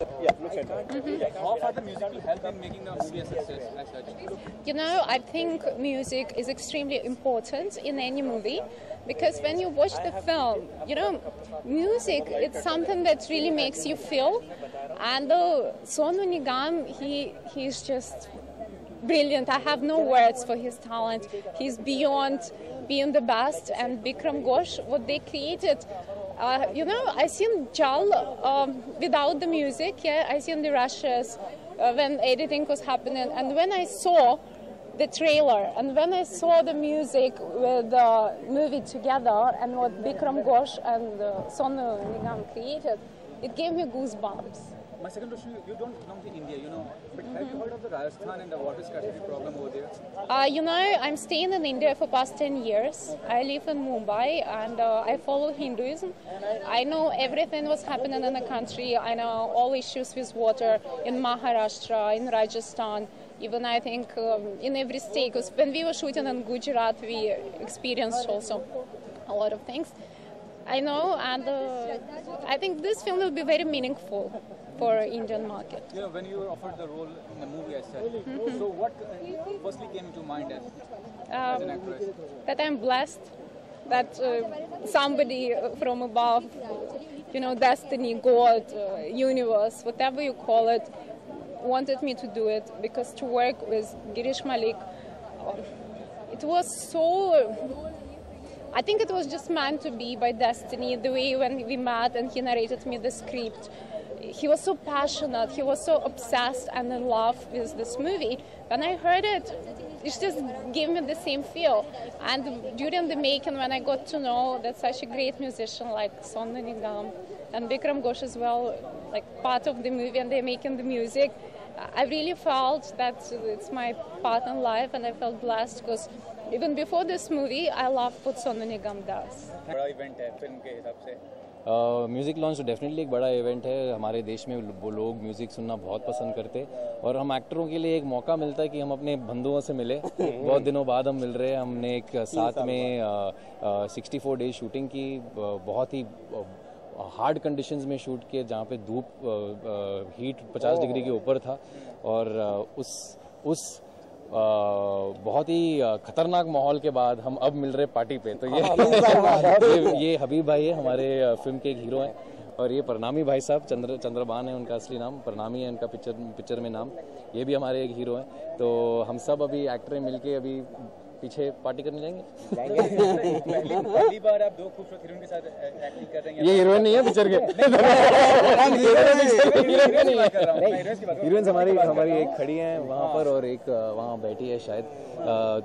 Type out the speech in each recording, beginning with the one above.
How far the music will help in making the movie a success as such? You know, I think music is extremely important in any movie because when you watch the film, you know, music, it's something that really makes you feel. And Sonu Nigam, he's just brilliant. I have no words for his talent. He's beyond being the best. And Bikram Ghosh, what they created, you know, I seen Jal without the music. Yeah, I seen the rushes when editing was happening, and when I saw the trailer and when I saw the music with the movie together and what Bikram Ghosh and Sonu Nigam created, it gave me goosebumps. My second question, you don't belong to India, you know, but have you heard of the Rajasthan and the water scarcity problem over there? You know, I'm staying in India for past 10 years. I live in Mumbai and I follow Hinduism. I know everything what's happening in the country. I know all issues with water in Maharashtra, in Rajasthan, even I think in every state. Because when we were shooting in Gujarat, we experienced also a lot of things. I know, and I think this film will be very meaningful for Indian market. You know, when you were offered the role in the movie as such, so what firstly came into mind as an actress? That I'm blessed, that somebody from above, you know, destiny, God, universe, whatever you call it, wanted me to do it, because to work with Girish Malik, it was so... I think it was just meant to be by destiny, the way when we met and he narrated me the script. He was so passionate, he was so obsessed and in love with this movie. When I heard it, it just gave me the same feel. And during the making, when I got to know that such a great musician like Sonu Nigam and Bikram Ghosh as well, like part of the movie and they're making the music, I really felt that it's my part in life, and I felt blessed because even before this movie, I love what Sonu Nigam does. बड़ा event है film के हिसाब से। Music launch तो definitely एक बड़ा event है। हमारे देश में वो लोग म्यूज़िक सुनना बहुत पसंद करते हैं और हम एक्टरों के लिए एक मौका मिलता है कि हम अपने बंधुओं से मिले। बहुत दिनों बाद हम मिल रहे हैं। हमने एक साथ में 64 डेज शूटिंग की, बहुत ही हार्ड कंडीशंस में शूट किए, जहाँ पे धूप हीट 50 डिग्री के ऊपर था और उस बहुत ही खतरनाक माहौल के बाद हम अब मिल रहे पार्टी पे। तो ये हबीब भाई है, हमारे फिल्म के एक हीरो हैं, और ये प्रणामी भाई साहब, चंद्रबान है उनका असली नाम, प्रणामी है उनका पिक्चर में नाम। ये भी हमारे एक हीरो हैं। तो हम सब अभी एक्टर मिलके अभी पीछे पार्टी करने जाएंगे। पहली बार आप दो खूबसूरत हीरोइन के साथ एक्टिंग कर रहे हैं। ये हीरोइन नहीं है पिक्चर के, हीरोइंस हमारी एक खड़ी हैं वहाँ पर और एक वहाँ बैठी है शायद।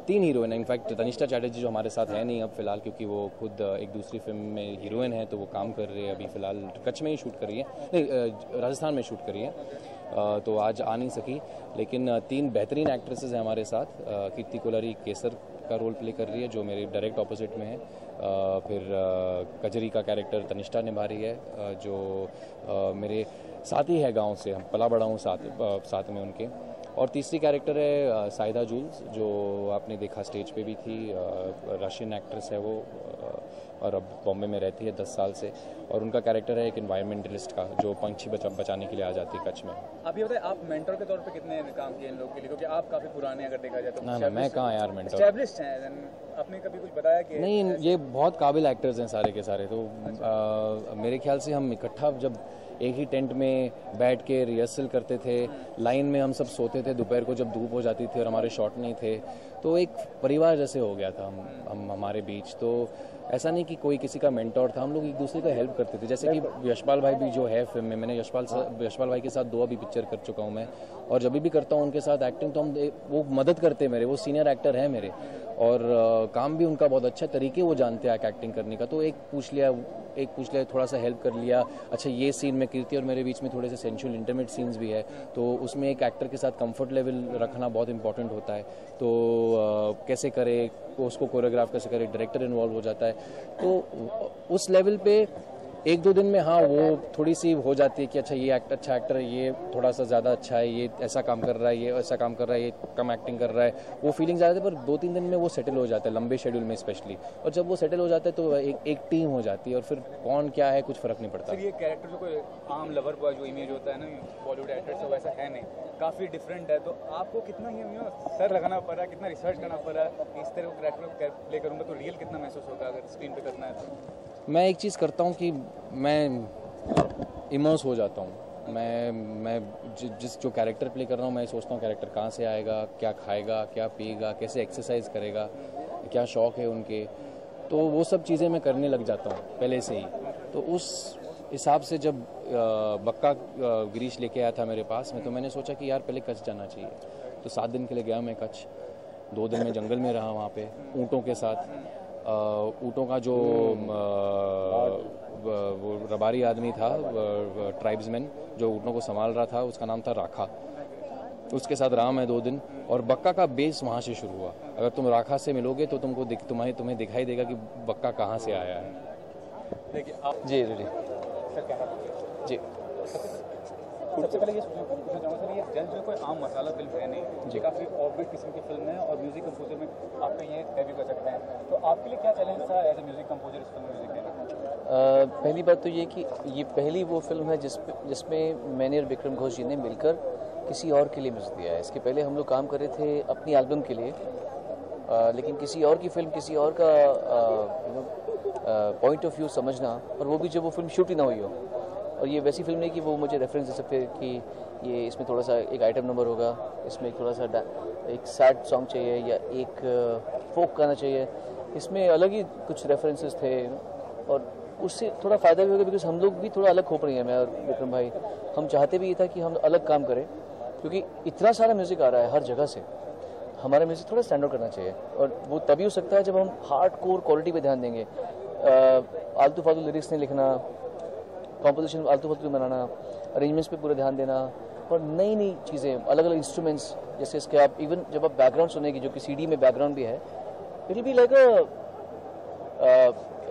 3 हीरोइन है इनफैक्ट। तनिष्ठा चैटर्जी जो हमारे साथ है नहीं अब फिलहाल, क्योंकि वो खुद एक दूसरी फिल्म में हीरोइन है, तो वो काम कर रही है अभी फिलहाल, कच्छ में ही शूट कर रही है, नहीं राजस्थान में शूट कर रही है, तो आज आ नहीं सकी। लेकिन 3 बेहतरीन एक्ट्रेसेस हैं हमारे साथ। कीर्ति कोलारी केसर का रोल प्ले कर रही है जो मेरे डायरेक्ट ऑपोजिट में है। फिर कजरी का कैरेक्टर तनिष्ठा निभा रही है जो मेरे साथ ही है, गांव से हम पला बड़ा हूँ साथ में उनके। और तीसरी कैरेक्टर है साइदा जूल्स, जो आपने देखा स्टेज पे भी थी। रशियन एक्ट्रेस है वो और अब बॉम्बे में रहती है 10 साल से, और उनका कैरेक्टर है एक एनवायरमेंटलिस्ट का जो पंछी बचाने के लिए आ जाती है कच्छ में। आप ये बताइए, आप मेंटर के तौर पे कितने काम किए इन लोगों के लिए, क्योंकि आप काफी पुराने अगर देखा जाए तो। ना मैं कहाँ यार मेंटर, एस्टैब्लिश्ड हैं। आपने कभी कुछ बताया कि नहीं, ये बहुत काबिल एक्टर्स हैं सारे के सारे। तो मेरे ख्याल से हम इकट्ठा जब एक ही टेंट में बैठ के रिहर्सल करते थे, लाइन में हम सब सोते थे दोपहर को जब धूप हो जाती थी और हमारे शॉट नहीं थे, तो एक परिवार जैसे हो गया था हम हमारे बीच। तो ऐसा नहीं कि कोई किसी का मेंटोर था, हम लोग एक दूसरे का हेल्प करते थे। जैसे कि यशपाल भाई भी जो है फिल्म में, मैंने यशपाल भाई के साथ 2 अभी पिक्चर कर चुका हूँ मैं, और जब भी करता हूँ उनके साथ एक्टिंग तो वो मदद करते मेरे, वो सीनियर एक्टर है मेरे, और काम भी उनका बहुत अच्छा तरीके वो जानते हैं एक्टिंग करने का। तो एक पूछ लिया, थोड़ा सा हेल्प कर लिया। अच्छा ये सीन में कीर्ति और मेरे बीच में थोड़े से सेंशुअल इंटीमेट सीन्स भी है, तो उसमें एक एक्टर के साथ कंफर्ट लेवल रखना बहुत इंपॉर्टेंट होता है। तो कैसे करे उसको कोरियोग्राफ कैसे करे, डायरेक्टर इन्वॉल्व हो जाता है। तो उस लेवल पे एक दो दिन में हाँ वो थोड़ी सी हो जाती है कि अच्छा ये अच्छा एक्टर है, ये थोड़ा सा ज़्यादा अच्छा है, ये ऐसा काम कर रहा है, ये ऐसा काम कर रहा है, ये कम एक्टिंग कर रहा है, वो फीलिंग ज़्यादा है। पर 2-3 दिन में वो सेटल हो जाता है, लंबे शेड्यूल में स्पेशली। और जब वो सेटल हो जाता है तो एक टीम हो जाती है और फिर कौन क्या है कुछ फ़र्क नहीं पड़ता। ये कैरेक्टर जो कोई आम लवर बॉय जो इमेज होता है ना बॉलीवुड एक्टर से वैसा है नहीं, काफ़ी डिफरेंट है। तो आपको कितना ये सर लगाना पड़ रहा है, कितना रिसर्च करना पड़ रहा है, इस तरह का कैरेक्टर प्ले करूँगा तो रियल कितना महसूस होगा अगर स्क्रीन पे करना है तो? मैं एक चीज़ करता हूँ कि मैं इमर्स हो जाता हूँ। मैं जिस जो कैरेक्टर प्ले कर रहा हूँ मैं सोचता हूँ कैरेक्टर कहाँ से आएगा, क्या खाएगा, क्या पिएगा, कैसे एक्सरसाइज करेगा, क्या शौक़ है उनके, तो वो सब चीज़ें मैं करने लग जाता हूँ पहले से ही। तो उस हिसाब से जब बक्का गिरीश लेके आया था मेरे पास में तो मैंने सोचा कि यार पहले कच्छ जाना चाहिए। तो 7 दिन के लिए गया मैं कच्छ, 2 दिन में जंगल में रहा वहाँ पे ऊँटों के साथ। ऊँटों का जो वो रबारी आदमी था, ट्राइब्समैन जो ऊँटों को संभाल रहा था, उसका नाम था राखा। उसके साथ रहा मैं 2 दिन और बक्का का बेस वहाँ से शुरू हुआ। अगर तुम राखा से मिलोगे तो तुम्हें दिखाई देगा कि बक्का कहाँ से आया है। देखिए आप जी जी जी सबसे पहले ये पूछना चाहूँगा सर, ये जज जो कोई आम मसाला फिल्म है नहीं जी, काफ़ी ऑर्बिट किस्म की फिल्म है और म्यूजिक कंपोजर में आपका ये डेब्यू कर सकते हैं, तो आपके लिए क्या चैलेंज था एज ए म्यूजिक कंपोजर इस फिल्म म्यूजिक देने? पहली बात तो ये कि ये पहली वो फिल्म है जिसमें मैंने और विक्रम घोष जी ने मिलकर किसी और के लिए म्यूजिक दिया है। इसके पहले हम लोग काम कर रहे थे अपनी एल्बम के लिए, लेकिन किसी और की फिल्म, किसी और का पॉइंट ऑफ व्यू समझना, और वो भी जब वो फिल्म शूट ही ना हुई हो। और ये वैसी फिल्म नहीं कि वो मुझे रेफरेंस दे सकते कि ये इसमें थोड़ा सा एक आइटम नंबर होगा, इसमें थोड़ा सा एक सैड सॉन्ग चाहिए या एक फोक गाना चाहिए। इसमें अलग ही कुछ रेफरेंसेस थे और उससे थोड़ा फ़ायदा भी होगा बिकॉज हम लोग भी थोड़ा अलग खोप रही हैं, मैं और विक्रम भाई। हम चाहते भी ये था कि हम अलग काम करें क्योंकि इतना सारा म्यूज़िक आ रहा है हर जगह से, हमारा म्यूज़िक थोड़ा स्टैंड आउट करना चाहिए। और वो तभी हो सकता है जब हम हार्ड कोर क्वालिटी पे ध्यान देंगे। आलतू फालतू लिरिक्स नहीं लिखना, कॉम्पोजिशन आलतू फालतू बनाना, अरेंजमेंट्स पे पूरा ध्यान देना और नई नई चीज़ें, अलग अलग इंस्ट्रूमेंट्स। जैसे इसके आप इवन जब आप बैकग्राउंड सुनेगी, जो कि सीडी में बैकग्राउंड भी है, it will be like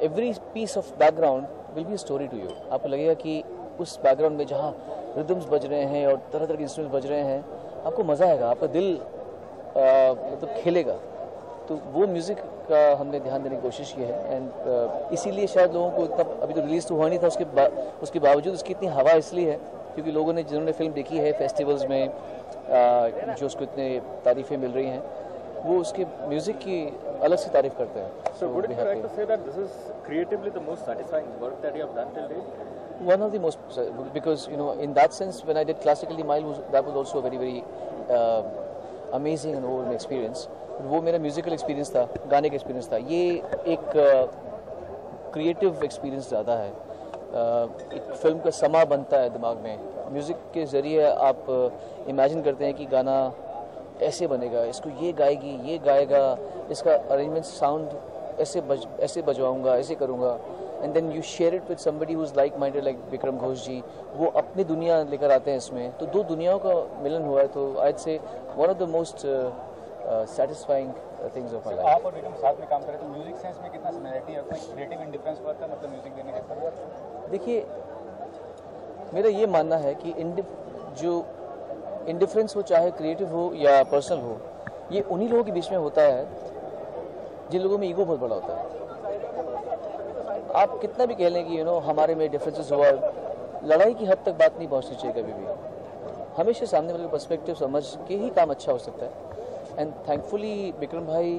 every piece of background will be story to you. आपको लगेगा कि उस बैकग्राउंड में जहाँ रिदम्स बज रहे हैं और तरह तरह के इंस्ट्रूमेंट्स बज रहे हैं, आपको मज़ा आएगा, आपका दिल मतलब खेलेगा। तो वो म्यूज़िक का हमने ध्यान देने की कोशिश की है एंड इसीलिए शायद लोगों को इतना, अभी तो रिलीज़ तो हुआ नहीं था, उसके बावजूद उसकी इतनी हवा इसलिए है क्योंकि लोगों ने, जिन्होंने फिल्म देखी है फेस्टिवल्स में, जो उसको इतने तारीफ़ें मिल रही हैं, वो उसके म्यूज़िक की अलग से तारीफ़ करते हैं। So would it be correct to say that this is creatively the most satisfying work that you have done till date? One of the most, because you know, in that sense, when I did Classically Mild, that was also a very very amazing and overwhelming experience. वो मेरा musical experience था, गाने का experience था। ये एक creative experience ज़्यादा है। एक फिल्म का समा बनता है दिमाग में, म्यूज़िक के ज़रिए आप इमेजिन करते हैं कि गाना ऐसे बनेगा, इसको ये गाएगी, ये गाएगा, इसका अरेंजमेंट साउंड ऐसे बजवाऊंगा, ऐसे करूँगा, and then you share it with somebody who is like minded, like Vikram Ghosh ji. वो अपनी दुनिया लेकर आते हैं इसमें, तो 2 दुनियाओं का मिलन हुआ है। तो I would say one of the most satisfying things of my life. आप और विक्रम साथ में काम करें तो म्यूजिक सेंस में कितना सिमिलरिटी है, कोई क्रिएटिव इंडिफरेंस हुआ था मतलब म्यूजिक देने के? देखिए, मेरा ये मानना है कि जो इंडिफरेंस हो, चाहे क्रिएटिव हो या पर्सनल हो, ये उन्हीं लोगों के बीच में होता है जिन लोगों में ईगो बहुत बड़ा होता है। आप कितना भी कह लें कि हमारे में डिफरेंसेस हुआ, लड़ाई की हद तक बात नहीं पहुंचनी चाहिए कभी भी। हमेशा सामने वाले पर्सपेक्टिव समझ के ही काम अच्छा हो सकता है। एंड थैंकफुली विक्रम भाई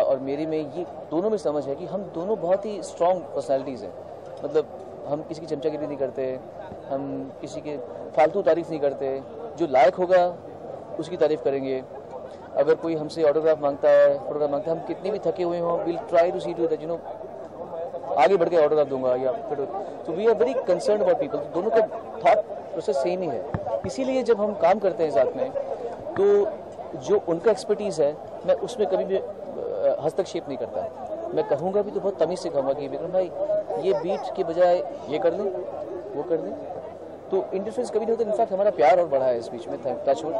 और मेरी में ये दोनों में समझ है कि हम दोनों बहुत ही स्ट्रॉन्ग पर्सनालिटीज़ हैं। मतलब हम किसी की चमचागिरी नहीं करते, हम किसी के फालतू तारीफ़ नहीं करते, जो लायक होगा उसकी तारीफ़ करेंगे। अगर कोई हमसे ऑटोग्राफ मांगता है, फोटोग्राफ मांगता है, हम कितने भी थके हुए हों, will try to see to that आगे बढ़ के ऑटोग्राफ दूंगा या फिर। तो we are very concern about people. दोनों का थॉट प्रोसेस सेम ही है। इसीलिए जब हम काम करते हैं साथ में, तो जो उनका एक्सपर्टीज़ है, मैं उसमें कभी भी हस्तक्षेप नहीं करता। मैं कहूँगा भी तो बहुत तमीज़ से कहूँगा कि विक्रम भाई ये बीट के बजाय ये कर लें, वो कर लें। तो इंटरफेरेंस कभी नहीं होता। इनफैक्ट हमारा प्यार और बढ़ा है इस बीच में, टच वुड,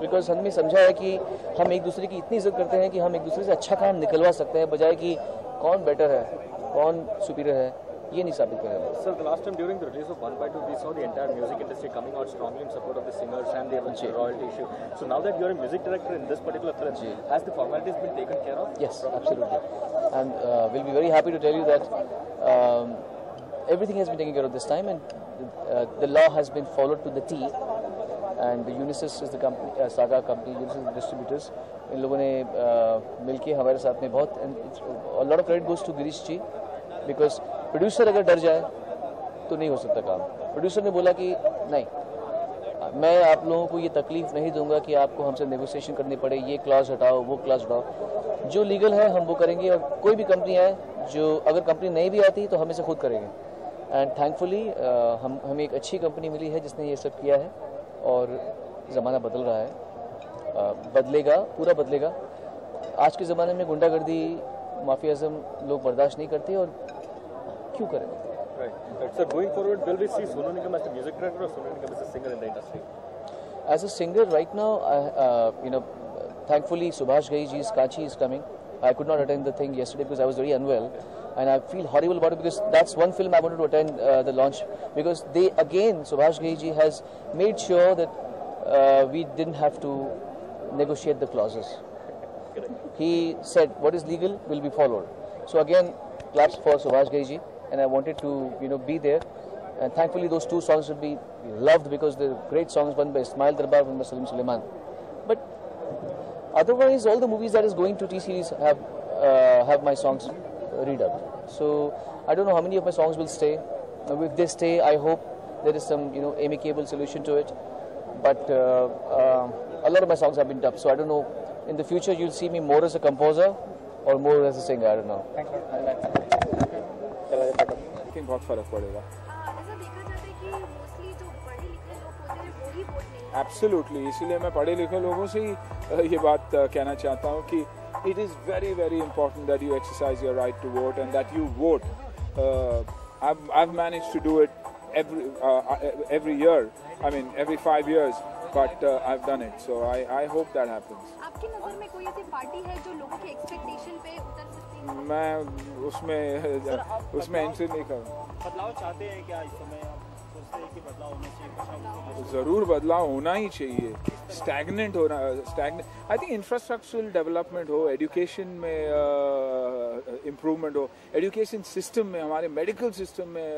बिकॉज हमने समझा है कि हम एक दूसरे की इतनी इज्जत करते हैं कि हम एक दूसरे से अच्छा काम निकलवा सकते हैं, बजाय कि कौन बेटर है, कौन सुपीरियर है। ये नहीं साबित करेगा। Sir, the last time during the release of 1/2, we saw the entire music industry coming out strongly in support of the singers and the royalty issue. So now that you're a music director in this particular film, has the formalities been taken care of? Yes, absolutely. And we'll be very happy to tell you that everything has been taken care of this time, and the law has been followed to the T. And the Unisys is the company, Saga company, Unisys the distributors. इन लोगों ने मिलके हमारे साथ में बहुत, a lot of credit goes to Girish ji, because producer अगर डर जाए तो नहीं हो सकता काम। प्रोड्यूसर ने बोला कि नहीं, मैं आप लोगों को ये तकलीफ नहीं दूंगा कि आपको हमसे नेगोशिएशन करनी पड़े, ये क्लॉज हटाओ, वो क्लॉज हटाओ, जो लीगल है हम वो करेंगे। और कोई भी कंपनी आए, जो अगर कंपनी नहीं भी आती तो हम इसे खुद करेंगे। एंड थैंकफुली हमें एक अच्छी कंपनी मिली है जिसने ये सब किया है, और ज़माना बदल रहा है, बदलेगा, पूरा बदलेगा। आज के ज़माने में गुंडागर्दी, माफियाज़म लोग बर्दाश्त नहीं करते, और क्यों करें? Right. So going forward, will we see Sonu Nigam as the music director or Sonu Nigam as a singer in the industry? As a singer, right now, thankfully, Subhash Ghai ji's Kachi is coming. I could not attend the thing yesterday because I was very unwell, and I feel horrible about it because that's one film I wanted to attend the launch, because Subhash Ghai ji has made sure that we didn't have to negotiate the clauses. He said what is legal will be followed. So again, claps for Subhash Ghai ji, and I wanted to be there. And thankfully those two songs will be loved because they're great songs, one by Ismail Darbar, one by Salim Suleiman. But otherwise, all the movies that is going to T-Series have my songs redubbed. So I don't know how many of my songs will stay. If they stay, I hope there is some amicable solution to it. But a lot of my songs have been dubbed, so I don't know. In the future, you'll see me more as a composer or more as a singer. I don't know. लेकिन बहुत फर्क पड़ेगा। ऐसा देखा जाता है कि mostly जो पढ़े लिखे लोग होते हैं वो ही वोट नहीं। एब्सोल्युटली, इसीलिए मैं पढ़े लिखे लोगों से ही ये बात कहना चाहता हूँ कि it is very very important that you exercise your right to vote and that you vote. I've managed to do it every year. I mean every 5 years, but I've done it. So I hope that happens. आपकी नज़र में कोई ऐसी party है जो लोगों के expectation पे उतर सकती है? मैं उसमें एंट्री नहीं करूँ। बदलाव चाहते हैं क्या इस समय? आप सोचते हैं कि बदलाव होना चाहिए? ज़रूर बदलाव होना ही चाहिए। स्टैग्नेंट हो रहा, आई थिंक इंफ्रास्ट्रक्चरल डेवलपमेंट हो, एजुकेशन में इम्प्रूवमेंट हो, एजुकेशन सिस्टम में, हमारे मेडिकल सिस्टम में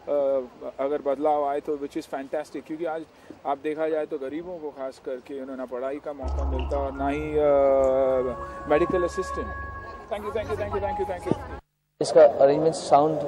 अगर बदलाव आए तो विच इज़ फैंटास्टिक। क्योंकि आज आप देखा जाए तो गरीबों को खास करके ना पढ़ाई का मौका मिलता और ना ही मेडिकल असिस्टेंट। Thank you. इसका अरेंजमेंट साउंड